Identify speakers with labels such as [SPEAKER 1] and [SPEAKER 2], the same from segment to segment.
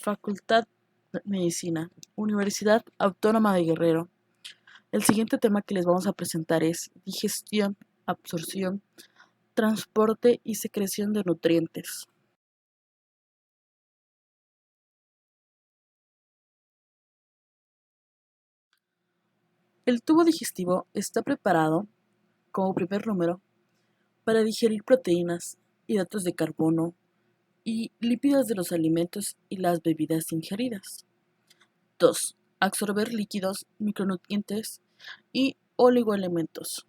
[SPEAKER 1] Facultad de Medicina, Universidad Autónoma de Guerrero. El siguiente tema que les vamos a presentar es digestión, absorción, transporte y secreción de nutrientes. El tubo digestivo está preparado, como primer número, para digerir proteínas, hidratos de carbono y lípidos de los alimentos y las bebidas ingeridas. 2. Absorber líquidos, micronutrientes y oligoelementos.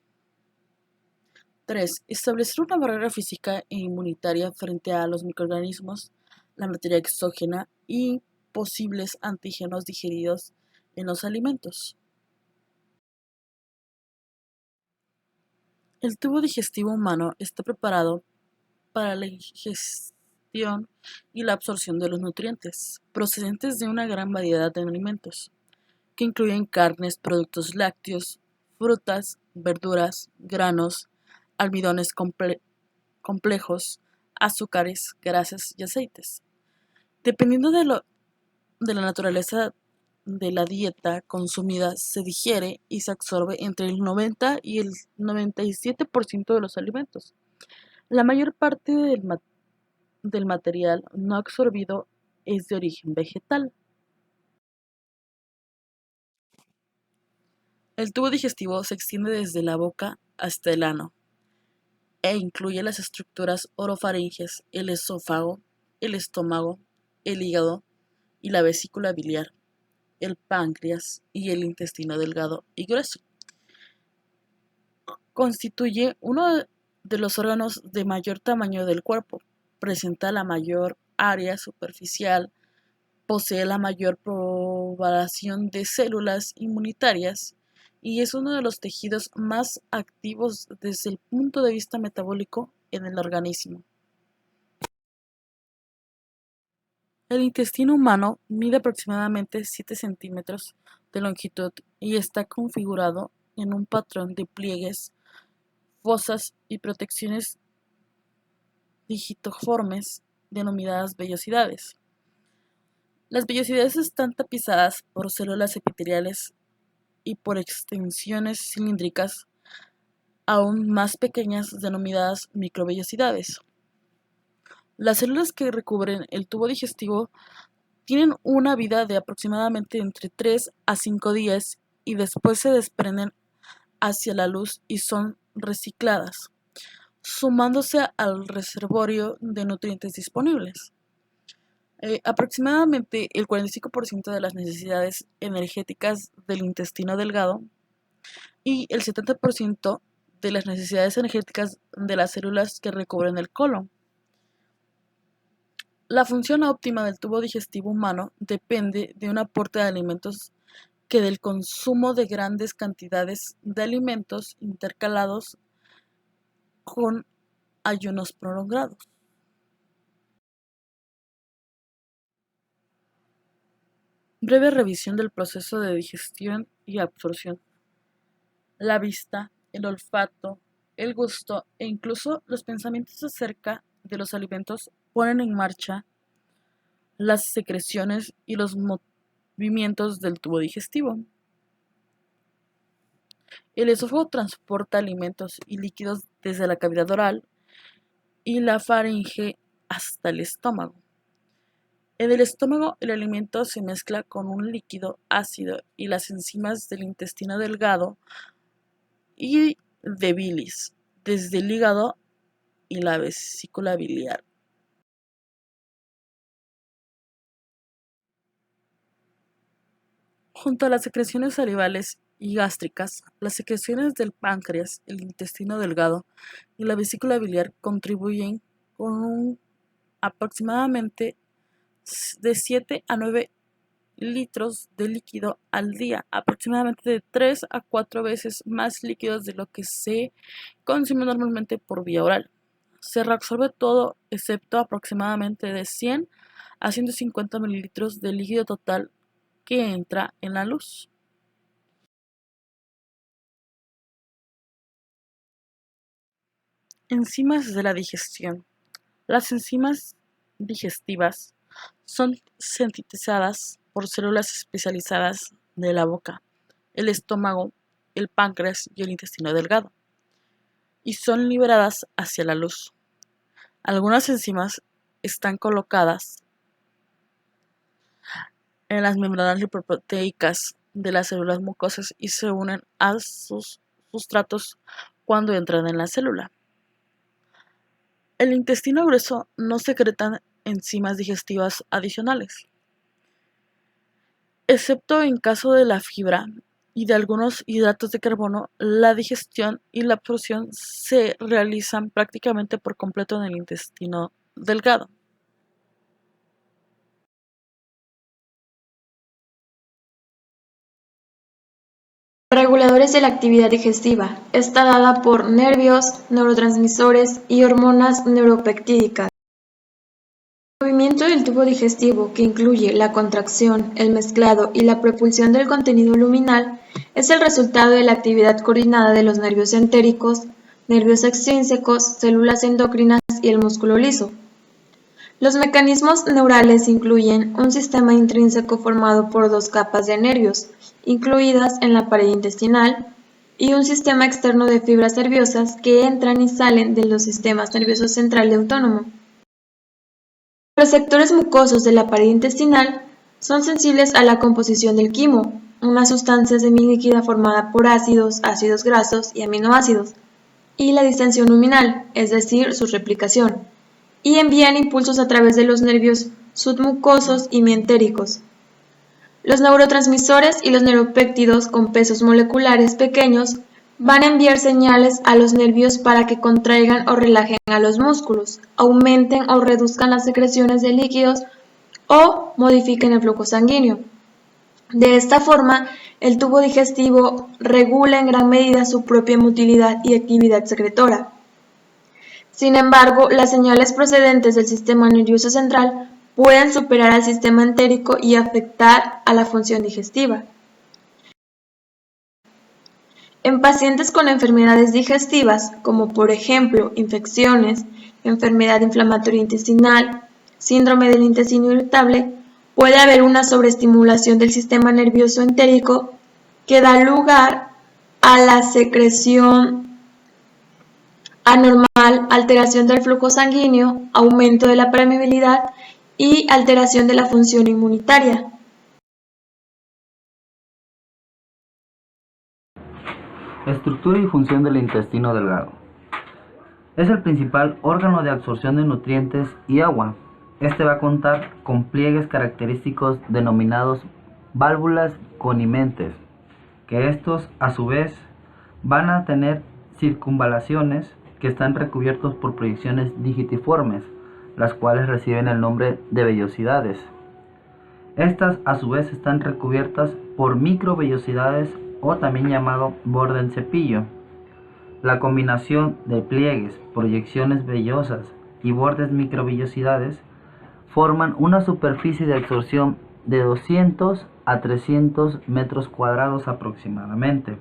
[SPEAKER 1] 3. Establecer una barrera física e inmunitaria frente a los microorganismos, la materia exógena y posibles antígenos digeridos en los alimentos. El tubo digestivo humano está preparado para la ingestión y la absorción de los nutrientes, procedentes de una gran variedad de alimentos, que incluyen carnes, productos lácteos, frutas, verduras, granos, almidones complejos, azúcares, grasas y aceites. Dependiendo de la naturaleza de la dieta consumida, se digiere y se absorbe entre el 90 y el 97% de los alimentos. La mayor parte del material no absorbido es de origen vegetal. El tubo digestivo se extiende desde la boca hasta el ano e incluye las estructuras orofaringes, el esófago, el estómago, el hígado y la vesícula biliar, el páncreas y el intestino delgado y grueso. Constituye uno de los órganos de mayor tamaño del cuerpo, presenta la mayor área superficial, posee la mayor población de células inmunitarias y es uno de los tejidos más activos desde el punto de vista metabólico en el organismo. El intestino humano mide aproximadamente 7 centímetros de longitud y está configurado en un patrón de pliegues, fosas y protecciones digitoformes denominadas vellosidades. Las vellosidades están tapizadas por células epiteliales y por extensiones cilíndricas aún más pequeñas denominadas microvellosidades. Las células que recubren el tubo digestivo tienen una vida de aproximadamente entre 3 a 5 días y después se desprenden hacia la luz y son recicladas, sumándose al reservorio de nutrientes disponibles. Aproximadamente el 45% de las necesidades energéticas del intestino delgado y el 70% de las necesidades energéticas de las células que recubren el colon. La función óptima del tubo digestivo humano depende de un aporte de alimentos que del consumo de grandes cantidades de alimentos intercalados con ayunos prolongados. Breve revisión del proceso de digestión y absorción. La vista, el olfato, el gusto e incluso los pensamientos acerca de los alimentos ponen en marcha las secreciones y los movimientos del tubo digestivo. El esófago transporta alimentos y líquidos desde la cavidad oral y la faringe hasta el estómago. En el estómago, el alimento se mezcla con un líquido ácido y las enzimas del intestino delgado y de bilis, desde el hígado y la vesícula biliar. Junto a las secreciones salivales y gástricas, las secreciones del páncreas, el intestino delgado y la vesícula biliar contribuyen con un aproximadamente de 7 a 9 litros de líquido al día, aproximadamente de 3 a 4 veces más líquidos de lo que se consume normalmente por vía oral. Se reabsorbe todo excepto aproximadamente de 100 a 150 mililitros de líquido total que entra en la luz. Enzimas de la digestión. Las enzimas digestivas son sintetizadas por células especializadas de la boca, el estómago, el páncreas y el intestino delgado, y son liberadas hacia la luz. Algunas enzimas están colocadas en las membranas lipoproteicas de las células mucosas y se unen a sus sustratos cuando entran en la célula. El intestino grueso no secreta enzimas digestivas adicionales, excepto en caso de la fibra y de algunos hidratos de carbono. La digestión y la absorción se realizan prácticamente por completo en el intestino delgado.
[SPEAKER 2] Reguladores de la actividad digestiva. Está dada por nervios, neurotransmisores y hormonas neuropeptídicas. El movimiento del tubo digestivo, que incluye la contracción, el mezclado y la propulsión del contenido luminal, es el resultado de la actividad coordinada de los nervios entéricos, nervios extrínsecos, células endocrinas y el músculo liso. Los mecanismos neurales incluyen un sistema intrínseco formado por dos capas de nervios, incluidas en la pared intestinal, y un sistema externo de fibras nerviosas que entran y salen de los sistemas nervioso central y autónomo. Los receptores mucosos de la pared intestinal son sensibles a la composición del quimo, una sustancia semilíquida formada por ácidos, ácidos grasos y aminoácidos, y la distensión luminal, es decir, su replicación, y envían impulsos a través de los nervios submucosos y mientéricos. Los neurotransmisores y los neuropéptidos con pesos moleculares pequeños van a enviar señales a los nervios para que contraigan o relajen a los músculos, aumenten o reduzcan las secreciones de líquidos o modifiquen el flujo sanguíneo. De esta forma, el tubo digestivo regula en gran medida su propia motilidad y actividad secretora. Sin embargo, las señales procedentes del sistema nervioso central pueden superar al sistema entérico y afectar a la función digestiva. En pacientes con enfermedades digestivas, como por ejemplo infecciones, enfermedad inflamatoria intestinal, síndrome del intestino irritable, puede haber una sobreestimulación del sistema nervioso entérico que da lugar a la secreción anormal, alteración del flujo sanguíneo, aumento de la permeabilidad y alteración de la función inmunitaria.
[SPEAKER 3] Estructura y función del intestino delgado. Es el principal órgano de absorción de nutrientes y agua. Este va a contar con pliegues característicos denominados válvulas conimentes, que estos a su vez van a tener circunvalaciones que están recubiertos por proyecciones digitiformes, las cuales reciben el nombre de vellosidades. Estas a su vez están recubiertas por microvellosidades o también llamado borde en cepillo. La combinación de pliegues, proyecciones vellosas y bordes microvellosidades forman una superficie de absorción de 200 a 300 metros cuadrados aproximadamente.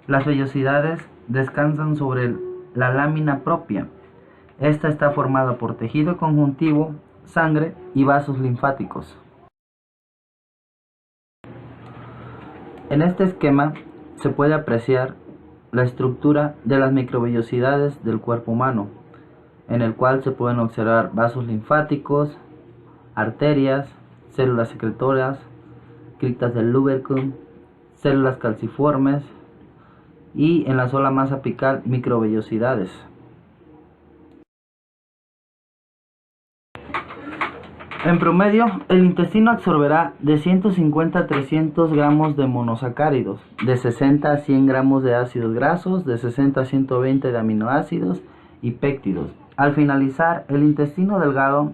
[SPEAKER 3] Las vellosidades descansan sobre la lámina propia. Esta está formada por tejido conjuntivo, sangre y vasos linfáticos. En este esquema se puede apreciar la estructura de las microvellosidades del cuerpo humano, en el cual se pueden observar vasos linfáticos, arterias, células secretoras, criptas del Lübeck, células calciformes y en la zona más apical microvellosidades. En promedio, el intestino absorberá de 150 a 300 gramos de monosacáridos, de 60 a 100 gramos de ácidos grasos, de 60 a 120 de aminoácidos y péptidos. Al finalizar, el intestino delgado,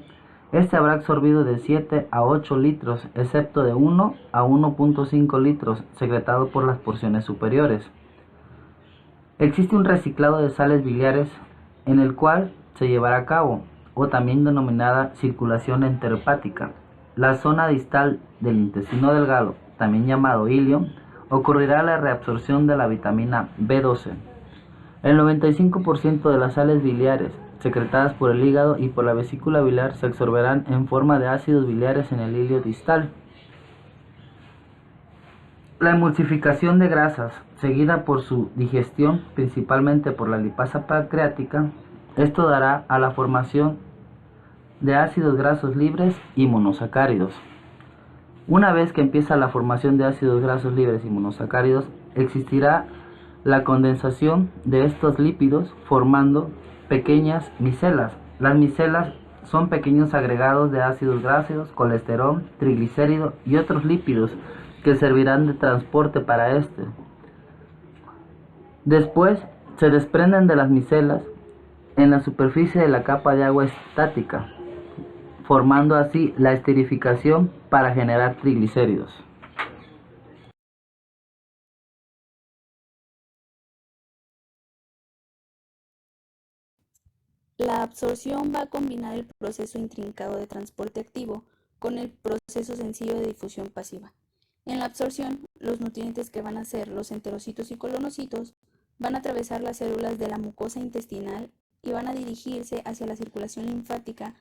[SPEAKER 3] este habrá absorbido de 7 a 8 litros, excepto de 1 a 1.5 litros, secretado por las porciones superiores. Existe un reciclado de sales biliares en el cual se llevará a cabo, o también denominada circulación enterohepática. La zona distal del intestino delgado, también llamado ilio, ocurrirá la reabsorción de la vitamina B12. El 95% de las sales biliares secretadas por el hígado y por la vesícula biliar se absorberán en forma de ácidos biliares en el hilio distal. La emulsificación de grasas, seguida por su digestión, principalmente por la lipasa pancreática, esto dará a la formación de ácidos grasos libres y monosacáridos. Una vez que empieza la formación de ácidos grasos libres y monosacáridos, existirá la condensación de estos lípidos formando pequeñas micelas. Las micelas son pequeños agregados de ácidos grasos, colesterol, triglicéridos y otros lípidos que servirán de transporte para este. Después se desprenden de las micelas en la superficie de la capa de agua estática, formando así la esterificación para generar triglicéridos.
[SPEAKER 4] La absorción va a combinar el proceso intrincado de transporte activo con el proceso sencillo de difusión pasiva. En la absorción, los nutrientes que van a ser los enterocitos y colonocitos van a atravesar las células de la mucosa intestinal y van a dirigirse hacia la circulación linfática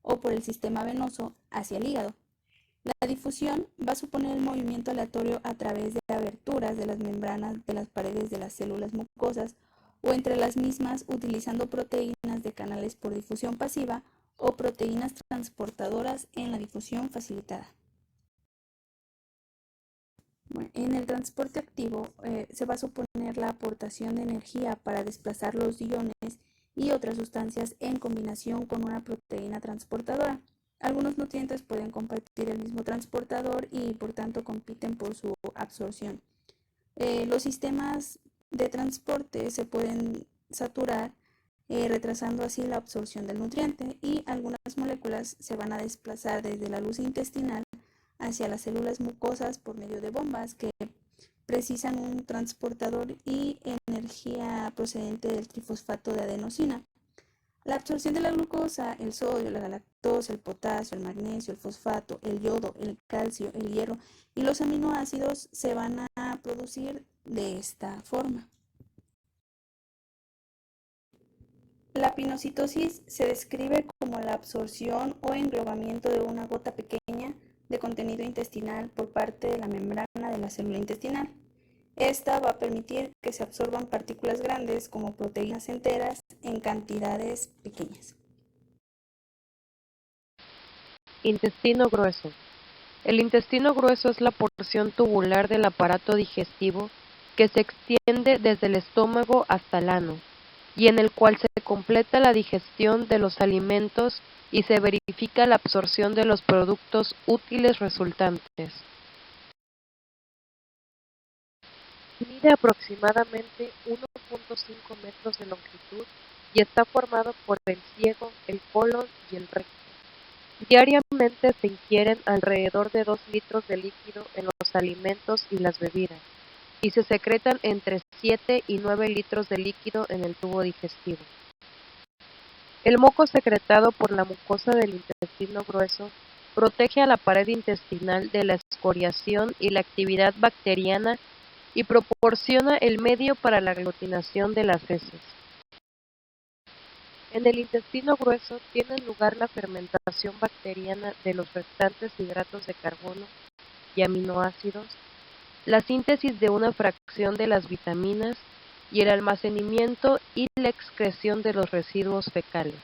[SPEAKER 4] o por el sistema venoso hacia el hígado. La difusión va a suponer el movimiento aleatorio a través de aberturas de las membranas de las paredes de las células mucosas o entre las mismas utilizando proteínas de canales por difusión pasiva o proteínas transportadoras en la difusión facilitada. Bueno, en el transporte activo se va a suponer la aportación de energía para desplazar los iones y otras sustancias en combinación con una proteína transportadora. Algunos nutrientes pueden compartir el mismo transportador y por tanto compiten por su absorción. Los sistemas de transporte se pueden saturar, retrasando así la absorción del nutriente, y algunas moléculas se van a desplazar desde la luz intestinal hacia las células mucosas por medio de bombas que precisan un transportador y energía procedente del trifosfato de adenosina. La absorción de la glucosa, el sodio, la lactosa, el potasio, el magnesio, el fosfato, el yodo, el calcio, el hierro y los aminoácidos se van a producir de esta forma. La pinocitosis se describe como la absorción o englobamiento de una gota pequeña de contenido intestinal por parte de la membrana de la célula intestinal. Esta va a permitir que se absorban partículas grandes como proteínas enteras en cantidades pequeñas.
[SPEAKER 5] Intestino grueso. El intestino grueso es la porción tubular del aparato digestivo que se extiende desde el estómago hasta el ano, y en el cual se completa la digestión de los alimentos y se verifica la absorción de los productos útiles resultantes. Mide aproximadamente 1.5 metros de longitud y está formado por el ciego, el colon y el recto. Diariamente se ingieren alrededor de 2 litros de líquido en los alimentos y las bebidas, y se secretan entre 7 y 9 litros de líquido en el tubo digestivo. El moco secretado por la mucosa del intestino grueso protege a la pared intestinal de la escoriación y la actividad bacteriana y proporciona el medio para la aglutinación de las heces. En el intestino grueso tiene lugar la fermentación bacteriana de los restantes hidratos de carbono y aminoácidos, la síntesis de una fracción de las vitaminas y el almacenamiento y la excreción de los residuos fecales.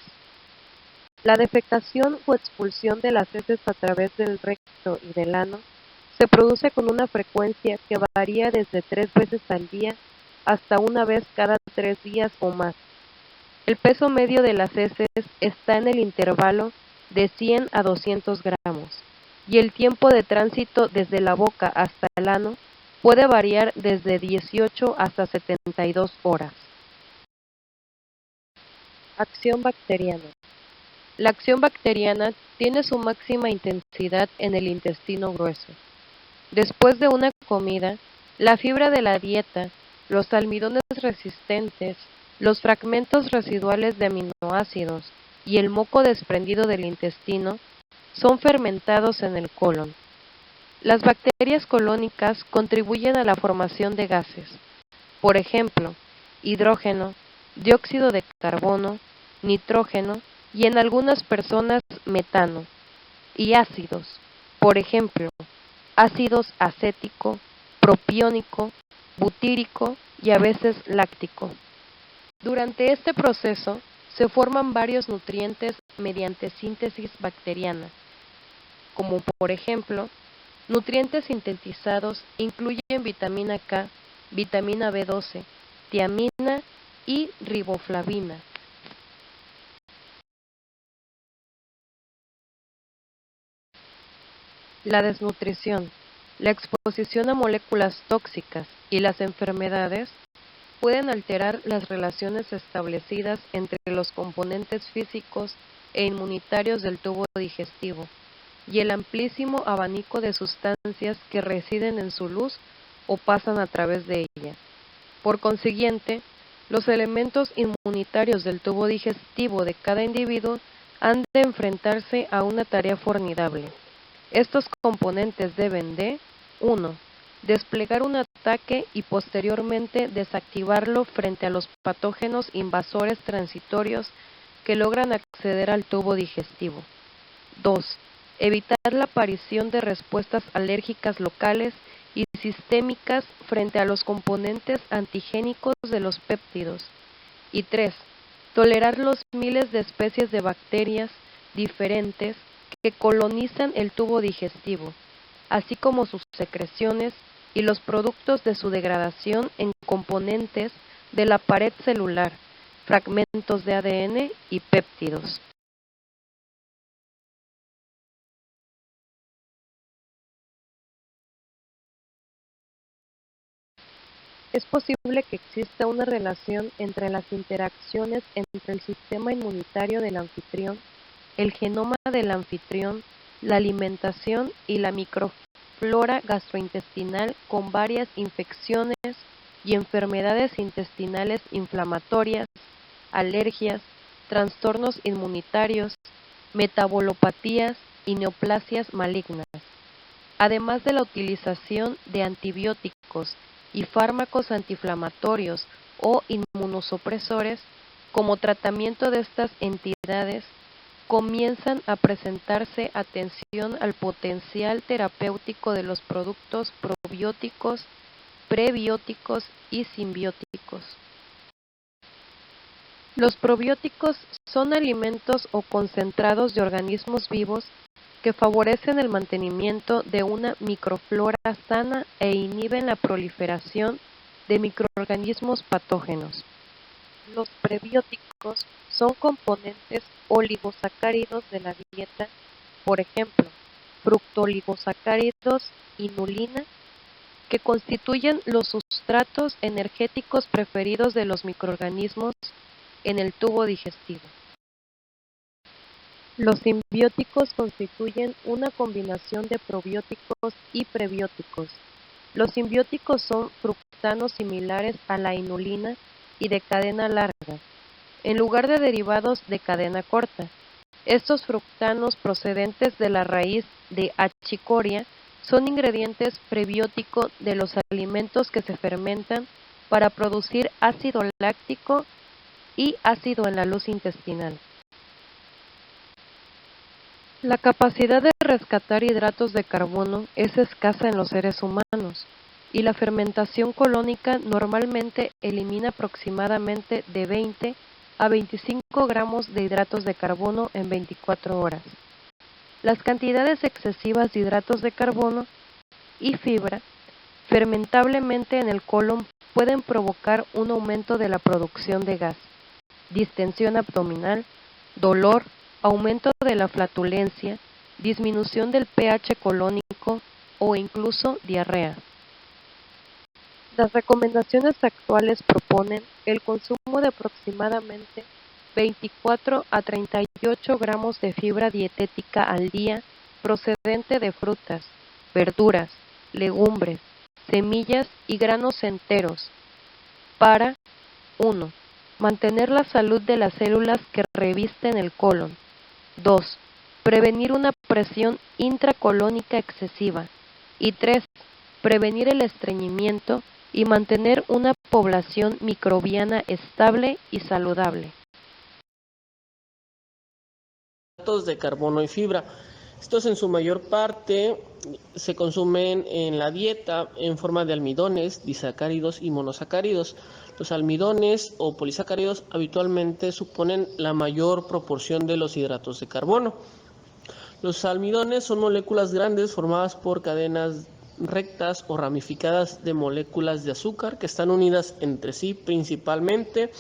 [SPEAKER 5] La defecación o expulsión de las heces a través del recto y del ano se produce con una frecuencia que varía desde 3 veces al día hasta una vez cada 3 días o más. El peso medio de las heces está en el intervalo de 100 a 200 gramos y el tiempo de tránsito desde la boca hasta el ano puede variar desde 18 hasta 72 horas. Acción bacteriana. La acción bacteriana tiene su máxima intensidad en el intestino grueso. Después de una comida, la fibra de la dieta, los almidones resistentes, los fragmentos residuales de aminoácidos y el moco desprendido del intestino son fermentados en el colon. Las bacterias colónicas contribuyen a la formación de gases, por ejemplo, hidrógeno, dióxido de carbono, nitrógeno y en algunas personas metano, y ácidos, por ejemplo, ácidos acético, propiónico, butírico y a veces láctico. Durante este proceso se forman varios nutrientes mediante síntesis bacteriana, como por ejemplo, nutrientes sintetizados incluyen vitamina K, vitamina B12, tiamina y riboflavina. La desnutrición, la exposición a moléculas tóxicas y las enfermedades pueden alterar las relaciones establecidas entre los componentes físicos e inmunitarios del tubo digestivo y el amplísimo abanico de sustancias que residen en su luz o pasan a través de ella. Por consiguiente, los elementos inmunitarios del tubo digestivo de cada individuo han de enfrentarse a una tarea formidable. Estos componentes deben de 1. Desplegar un ataque y posteriormente desactivarlo frente a los patógenos invasores transitorios que logran acceder al tubo digestivo. 2. Evitar la aparición de respuestas alérgicas locales y sistémicas frente a los componentes antigénicos de los péptidos. Y 3. Tolerar los miles de especies de bacterias diferentes que colonizan el tubo digestivo, así como sus secreciones y los productos de su degradación en componentes de la pared celular, fragmentos de ADN y péptidos. Es posible que exista una relación entre las interacciones entre el sistema inmunitario del anfitrión, el genoma del anfitrión, la alimentación y la microflora gastrointestinal con varias infecciones y enfermedades intestinales inflamatorias, alergias, trastornos inmunitarios, metabolopatías y neoplasias malignas, además de la utilización de antibióticos y fármacos antiinflamatorios o inmunosupresores como tratamiento de estas entidades, comienzan a presentarse atención al potencial terapéutico de los productos probióticos, prebióticos y simbióticos. Los probióticos son alimentos o concentrados de organismos vivos que favorecen el mantenimiento de una microflora sana e inhiben la proliferación de microorganismos patógenos. Los prebióticos son componentes oligosacáridos de la dieta, por ejemplo, fructooligosacáridos, inulina, que constituyen los sustratos energéticos preferidos de los microorganismos en el tubo digestivo. Los simbióticos constituyen una combinación de probióticos y prebióticos. Los simbióticos son fructanos similares a la inulina y de cadena larga, en lugar de derivados de cadena corta. Estos fructanos procedentes de la raíz de achicoria son ingredientes prebióticos de los alimentos que se fermentan para producir ácido láctico y ácido en la luz intestinal. La capacidad de rescatar hidratos de carbono es escasa en los seres humanos, y la fermentación colónica normalmente elimina aproximadamente de 20 a 25 gramos de hidratos de carbono en 24 horas. Las cantidades excesivas de hidratos de carbono y fibra fermentablemente en el colon pueden provocar un aumento de la producción de gas, distensión abdominal, dolor, aumento de la flatulencia, disminución del pH colónico o incluso diarrea. Las recomendaciones actuales proponen el consumo de aproximadamente 24 a 38 gramos de fibra dietética al día procedente de frutas, verduras, legumbres, semillas y granos enteros para 1. Mantener la salud de las células que revisten el colon. 2. Prevenir una presión intracolónica excesiva. Y 3. Prevenir el estreñimiento y mantener una población microbiana estable y saludable.
[SPEAKER 6] hidratos de carbono y fibra. Estos en su mayor parte se consumen en la dieta en forma de almidones, disacáridos y monosacáridos. Los almidones o polisacáridos habitualmente suponen la mayor proporción de los hidratos de carbono. Los almidones son moléculas grandes formadas por cadenas rectas o ramificadas de moléculas de azúcar que están unidas entre sí principalmente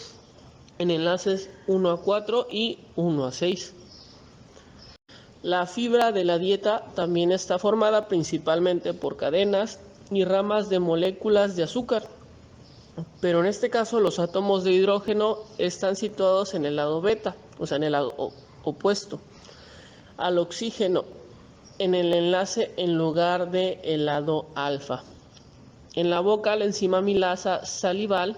[SPEAKER 6] en enlaces 1 a 4 y 1 a 6. La fibra de la dieta también está formada principalmente por cadenas y ramas de moléculas de azúcar, pero en este caso los átomos de hidrógeno están situados en el lado beta, o sea, en el lado opuesto al oxígeno, en el enlace en lugar de el lado alfa. En la boca, la enzima amilasa salival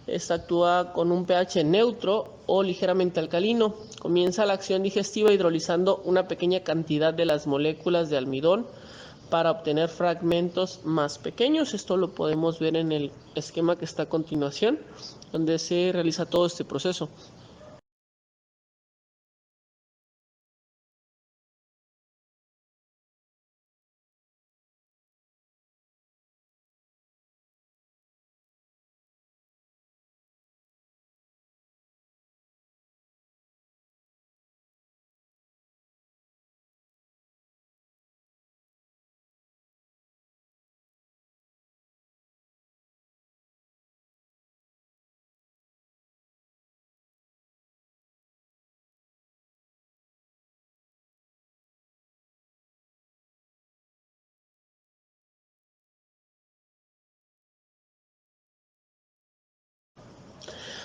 [SPEAKER 6] esta actúa con un pH neutro o ligeramente alcalino. Comienza la acción digestiva hidrolizando una pequeña cantidad de las moléculas de almidón para obtener fragmentos más pequeños. Esto lo podemos ver en el esquema que está a continuación, donde se realiza todo este proceso.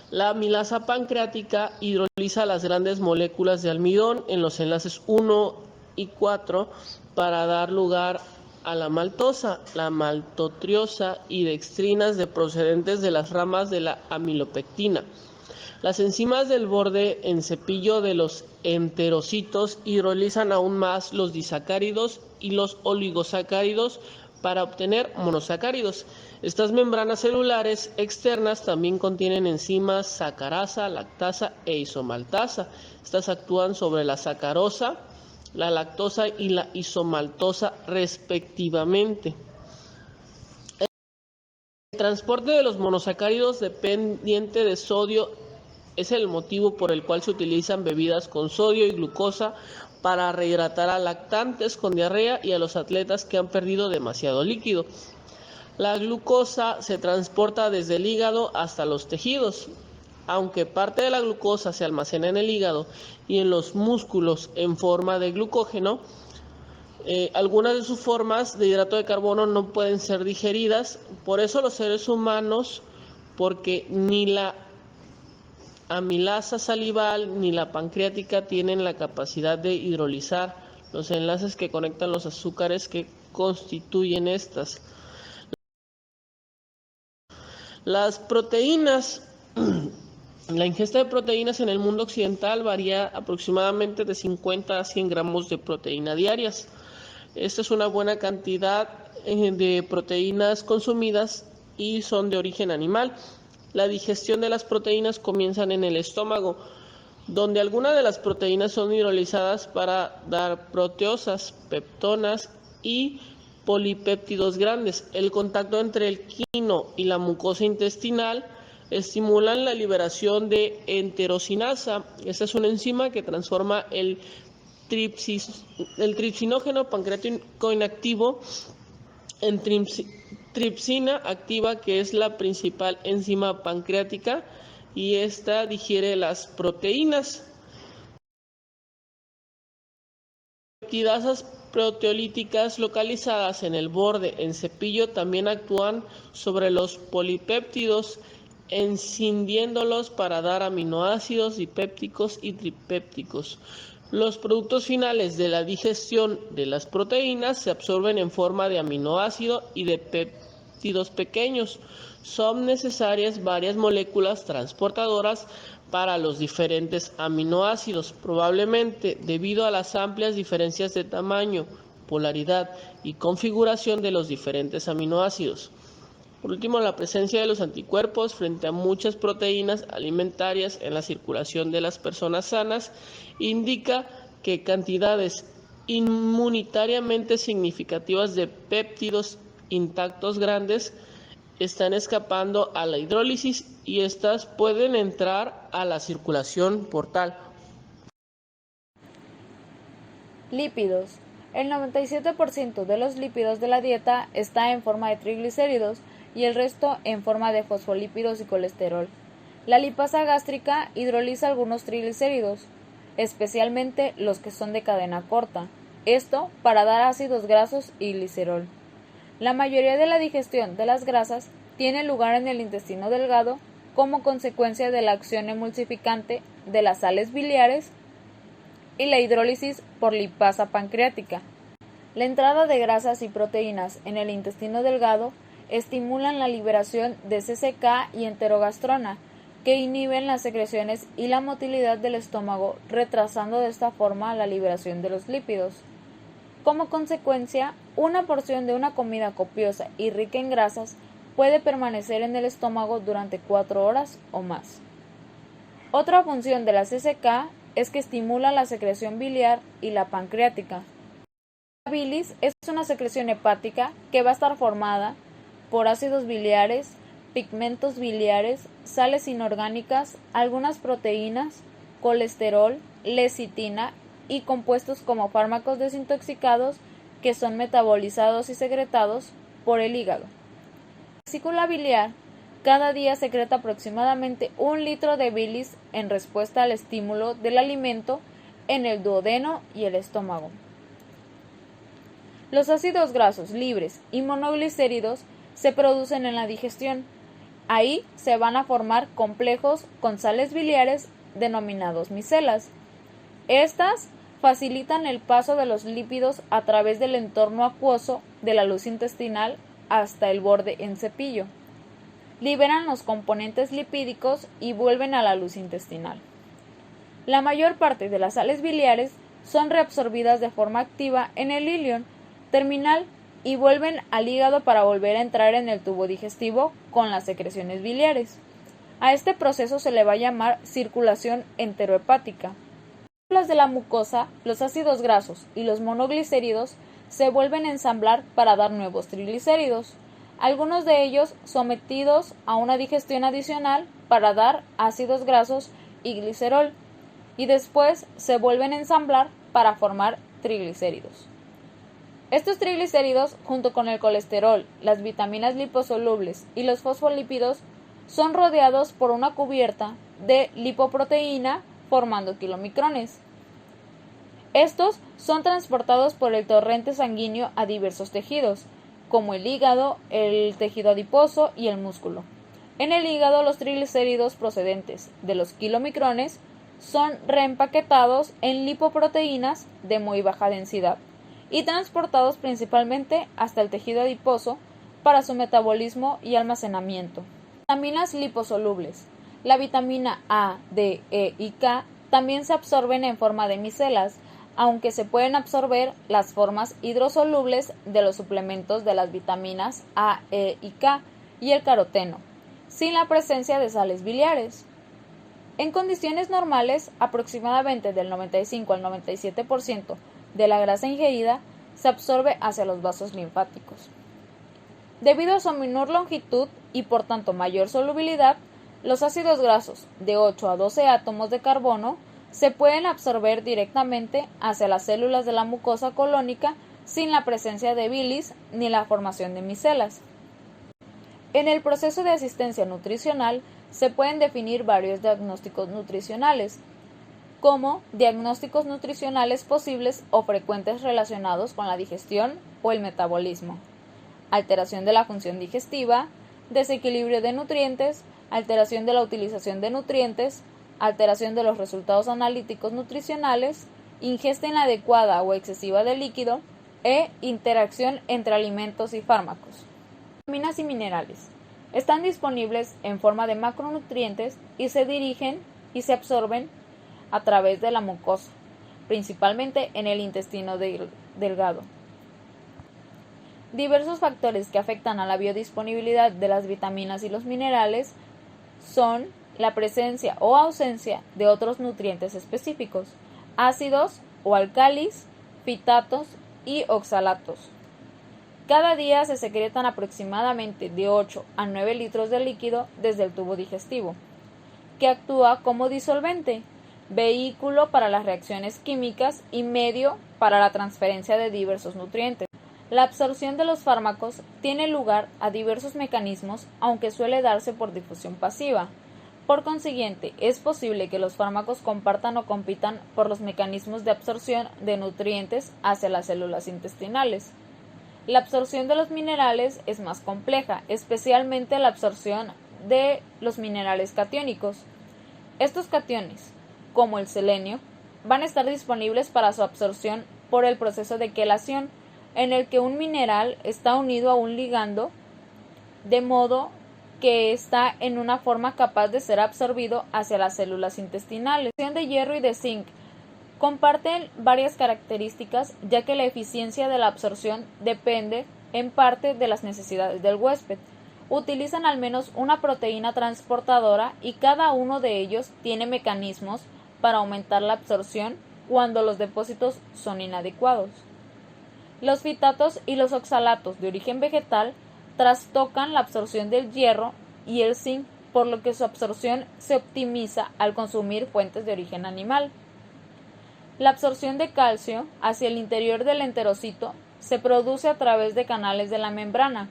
[SPEAKER 6] La amilasa pancreática hidroliza las grandes moléculas de almidón en los enlaces 1 y 4 para dar lugar a la maltosa, la maltotriosa y dextrinas procedentes de las ramas de la amilopectina. Las enzimas del borde en cepillo de los enterocitos hidrolizan aún más los disacáridos y los oligosacáridos para obtener monosacáridos. Estas membranas celulares externas también contienen enzimas sacarasa, lactasa e isomaltasa. Estas actúan sobre la sacarosa, la lactosa y la isomaltosa respectivamente. El transporte de los monosacáridos dependiente de sodio es el motivo por el cual se utilizan bebidas con sodio y glucosa para rehidratar a lactantes con diarrea y a los atletas que han perdido demasiado líquido. La glucosa se transporta desde el hígado hasta los tejidos. Aunque parte de la glucosa se almacena en el hígado y en los músculos en forma de glucógeno, algunas de sus formas de hidrato de carbono no pueden ser digeridas. Por eso los seres humanos, porque ni la amilasa salival ni la pancreática tienen la capacidad de hidrolizar los enlaces que conectan los azúcares que constituyen estas. Las proteínas. La ingesta de proteínas en el mundo occidental varía aproximadamente de 50 a 100 gramos de proteína diarias. Esta es una buena cantidad de proteínas consumidas y son de origen animal. La digestión de las proteínas comienza en el estómago, donde algunas de las proteínas son hidrolizadas para dar proteosas, peptonas y polipéptidos grandes. El contacto entre el quino y la mucosa intestinal estimulan la liberación de enterocinasa. Esta es una enzima que transforma el tripsinógeno pancreático inactivo en tripsina activa, que es la principal enzima pancreática, y esta digiere las proteínas. Peptidasas proteolíticas localizadas en el borde en cepillo también actúan sobre los polipéptidos, escindiéndolos para dar aminoácidos dipépticos y tripépticos. Los productos finales de la digestión de las proteínas se absorben en forma de aminoácido y de péptidos pequeños. Son necesarias varias moléculas transportadoras para los diferentes aminoácidos, probablemente debido a las amplias diferencias de tamaño, polaridad y configuración de los diferentes aminoácidos. Por último, la presencia de los anticuerpos frente a muchas proteínas alimentarias en la circulación de las personas sanas indica que cantidades inmunitariamente significativas de péptidos intactos grandes están escapando a la hidrólisis y estas pueden entrar a la circulación portal.
[SPEAKER 4] Lípidos. El 97% de los lípidos de la dieta está en forma de triglicéridos y el resto en forma de fosfolípidos y colesterol. La lipasa gástrica hidroliza algunos triglicéridos, especialmente los que son de cadena corta, esto para dar ácidos grasos y glicerol. La mayoría de la digestión de las grasas tiene lugar en el intestino delgado como consecuencia de la acción emulsificante de las sales biliares y la hidrólisis por lipasa pancreática. La entrada de grasas y proteínas en el intestino delgado estimulan la liberación de CCK y enterogastrona, que inhiben las secreciones y la motilidad del estómago, retrasando de esta forma la liberación de los lípidos. Como consecuencia, una porción de una comida copiosa y rica en grasas puede permanecer en el estómago durante 4 horas o más. Otra función de la CCK es que estimula la secreción biliar y la pancreática. La bilis es una secreción hepática que va a estar formada por ácidos biliares, pigmentos biliares, sales inorgánicas, algunas proteínas, colesterol, lecitina y compuestos como fármacos desintoxicados que son metabolizados y secretados por el hígado. La vesícula biliar cada día secreta aproximadamente 1 litro de bilis en respuesta al estímulo del alimento en el duodeno y el estómago. Los ácidos grasos libres y monoglicéridos se producen en la digestión. Ahí se van a formar complejos con sales biliares denominados micelas. Estas facilitan el paso de los lípidos a través del entorno acuoso de la luz intestinal hasta el borde en cepillo. Liberan los componentes lipídicos y vuelven a la luz intestinal. La mayor parte de las sales biliares son reabsorbidas de forma activa en el ilion terminal y vuelven al hígado para volver a entrar en el tubo digestivo con las secreciones biliares. A este proceso se le va a llamar circulación enterohepática. En las de la mucosa, los ácidos grasos y los monoglicéridos se vuelven a ensamblar para dar nuevos triglicéridos, algunos de ellos sometidos a una digestión adicional para dar ácidos grasos y glicerol, y después se vuelven a ensamblar para formar triglicéridos. Estos triglicéridos, junto con el colesterol, las vitaminas liposolubles y los fosfolípidos, son rodeados por una cubierta de lipoproteína formando kilomicrones. Estos son transportados por el torrente sanguíneo a diversos tejidos, como el hígado, el tejido adiposo y el músculo. En el hígado, los triglicéridos procedentes de los kilomicrones son reempaquetados en lipoproteínas de muy baja densidad y transportados principalmente hasta el tejido adiposo para su metabolismo y almacenamiento. Vitaminas liposolubles. La vitamina A, D, E y K también se absorben en forma de micelas, aunque se pueden absorber las formas hidrosolubles de los suplementos de las vitaminas A, E y K y el caroteno, sin la presencia de sales biliares. En condiciones normales, aproximadamente del 95 al 97% de la grasa ingerida se absorbe hacia los vasos linfáticos. Debido a su menor longitud y por tanto mayor solubilidad, los ácidos grasos de 8 a 12 átomos de carbono se pueden absorber directamente hacia las células de la mucosa colónica sin la presencia de bilis ni la formación de micelas. En el proceso de asistencia nutricional se pueden definir varios diagnósticos nutricionales, como diagnósticos nutricionales posibles o frecuentes relacionados con la digestión o el metabolismo: alteración de la función digestiva, desequilibrio de nutrientes, alteración de la utilización de nutrientes, alteración de los resultados analíticos nutricionales, ingesta inadecuada o excesiva de líquido e interacción entre alimentos y fármacos. Vitaminas y minerales. Están disponibles en forma de macronutrientes y se dirigen y se absorben a través de la mucosa, principalmente en el intestino delgado. Diversos factores que afectan a la biodisponibilidad de las vitaminas y los minerales son la presencia o ausencia de otros nutrientes específicos, ácidos
[SPEAKER 7] o álcalis, fitatos y oxalatos. Cada día se secretan aproximadamente de 8 a 9 litros de líquido desde el tubo digestivo, que actúa como disolvente, vehículo para las reacciones químicas y medio para la transferencia de diversos nutrientes. La absorción de los fármacos tiene lugar a diversos mecanismos, aunque suele darse por difusión pasiva. Por consiguiente, es posible que los fármacos compartan o compitan por los mecanismos de absorción de nutrientes hacia las células intestinales. La absorción de los minerales es más compleja, especialmente la absorción de los minerales catiónicos. Estos cationes, como el selenio, van a estar disponibles para su absorción por el proceso de quelación, en el que un mineral está unido a un ligando de modo que está en una forma capaz de ser absorbido hacia las células intestinales. La absorción de hierro y de zinc comparten varias características, ya que la eficiencia de la absorción depende en parte de las necesidades del huésped. Utilizan al menos una proteína transportadora y cada uno de ellos tiene mecanismos para aumentar la absorción cuando los depósitos son inadecuados. Los fitatos y los oxalatos de origen vegetal trastocan la absorción del hierro y el zinc, por lo que su absorción se optimiza al consumir fuentes de origen animal. La absorción de calcio hacia el interior del enterocito se produce a través de canales de la membrana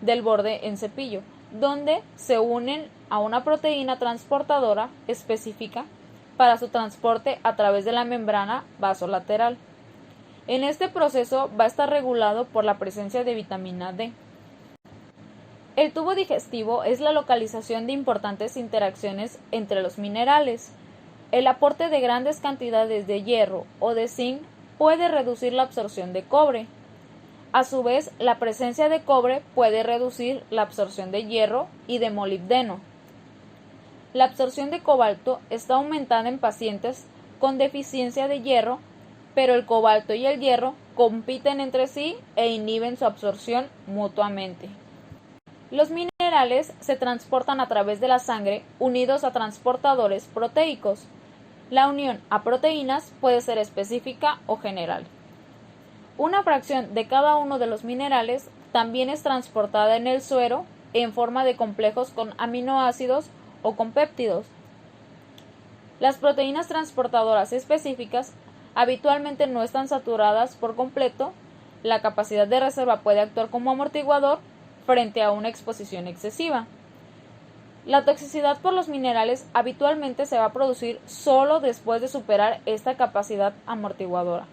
[SPEAKER 7] del borde en cepillo, donde se unen a una proteína transportadora específica para su transporte a través de la membrana vasolateral. En este proceso va a estar regulado por la presencia de vitamina D. El tubo digestivo es la localización de importantes interacciones entre los minerales. El aporte de grandes cantidades de hierro o de zinc puede reducir la absorción de cobre. A su vez, la presencia de cobre puede reducir la absorción de hierro y de molibdeno. La absorción de cobalto está aumentada en pacientes con deficiencia de hierro, pero el cobalto y el hierro compiten entre sí e inhiben su absorción mutuamente. Los minerales se transportan a través de la sangre unidos a transportadores proteicos. La unión a proteínas puede ser específica o general. Una fracción de cada uno de los minerales también es transportada en el suero en forma de complejos con aminoácidos o con péptidos. Las proteínas transportadoras específicas habitualmente no están saturadas por completo. La capacidad de reserva puede actuar como amortiguador frente a una exposición excesiva. La toxicidad por los minerales habitualmente se va a producir solo después de superar esta capacidad amortiguadora.